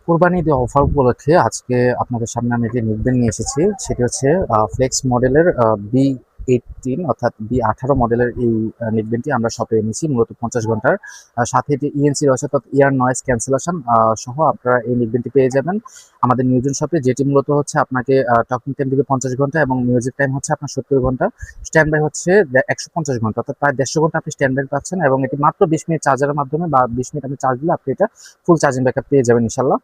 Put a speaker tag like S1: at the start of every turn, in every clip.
S1: কোরবানি ঈদের অফার উপলক্ষে আজকে আপনাদের সামনে আমি একটি নেকব্যান্ড নিয়ে এসেছি। সেটি হচ্ছে ফ্লেক্স মডেলের B18 অর্থাৎ B18 মডেলের এই নেকব্যান্ডটি আমরা শপে এনেছি মূলত 50 ঘন্টার। সাথে এটি ইএনসি রয়েছে অর্থাৎ ইয়ার নয়েজ ক্যান্সেলেশন সহ আপনারা এই নেকব্যান্ডটি পেয়ে যাবেন আমাদের নিউজন শপে, যেটি মূলত হচ্ছে আপনাকে টকিং টাইম দিবে 50 ঘন্টা এবং মিউজিক টাইম হচ্ছে আপনার 70 ঘন্টা। স্ট্যান্ড বাই হচ্ছে 150 ঘন্টা, অর্থাৎ প্রায় 150 ঘন্টা আপনি স্ট্যান্ড বাই পাচ্ছেন এবং এটি মাত্র 20 মিনিট চার্জারের মাধ্যমে বা 20 মিনিট আপনি চার্জ দিলে আপনি এটা ফুল চার্জিং ব্যাকআপ পেয়ে যাবেন ইনশাল্লাহ।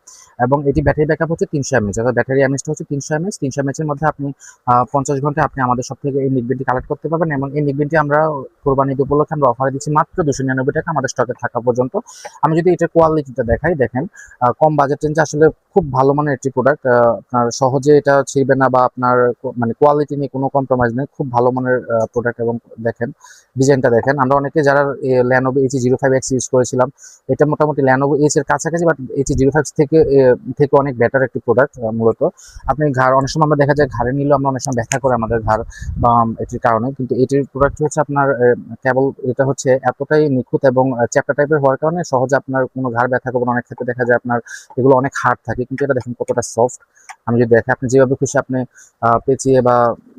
S1: এবং এটি ব্যাটারি ব্যাকআপ হচ্ছে 300 mAh, অর্থাৎ ব্যাটারি এমএএইচটা হচ্ছে 300 mAh। 300 mAh এর মধ্যে আপনি 50 ঘন্টা আপনি আমাদের সব থেকে এই নিকবেনটি কালেক্ট করতে পারবেন এবং এই নিকবেনটি আমরা কোরবানি ঈদ উপলক্ষে আমরা অফারে দিচ্ছি মাত্র 299 টাকা আমাদের স্টকে থাকা পর্যন্ত। আমি যদি এটার কোয়ালিটিটা দেখাই, দেখেন কম বাজেট রেঞ্জে আসলে খুব ভালো মানের একটি প্রোডাক্ট। আপনার সহজে এটা ছিঁড়বে না বা আপনার মানে কোয়ালিটি নিয়ে কোনো কম্প্রোমাইজ নেই, খুব ভালো মানের প্রোডাক্ট। এবং দেখেন ডিজাইনটা দেখেন, আমরা অনেকে যারা ল্যানোভো HE05X ইউজ করেছিলাম, এটা মোটামুটি ল্যানোভো এইচ এর কাছাকাছি, বাট HE05 থেকে অনেক বেটার একটি প্রোডাক্ট। মূলত আপনি ঘাড় অনেক সময় আমরা দেখা যায় ঘাড়ে নিলেও আমরা অনেক সময় ব্যথা করে আমাদের ঘাড় বা এটির কারণে, কিন্তু এটির প্রোডাক্ট হচ্ছে আপনার কেবল এটা হচ্ছে এতটাই নিখুঁত এবং চ্যাপ্টা টাইপের হওয়ার কারণে সহজে আপনার কোনো ঘাড় ব্যথা করবে না। অনেক ক্ষেত্রে দেখা যায় আপনার এগুলো অনেক হার্ড থাকে, কিন্তু এটা দেখেন কতটা সফট। আমি যদি দেখি, আপনি যেভাবে খুশি আপনি পেঁচিয়ে বা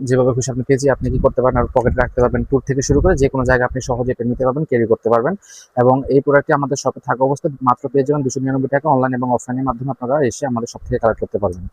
S1: যেভাবে খুশি আপনি পেঁচিয়ে আপনি কি করতে পারেন আর পকেটে রাখতে পারবেন, ট্যুর থেকে শুরু করে যে কোনো জায়গায় আপনি সহজে এটা নিতে পারবেন, ক্যারি করতে পারবেন। এবং এই প্রোডাক্টটি আমাদের শপে থাকা অবস্থায় মাত্র পেয়ে যাবেন 299 টাকা। অনলাইন এবং অফলাইনের মাধ্যমে আপনারা এসে আমাদের শপ থেকে কালেক্ট করতে পারবেন।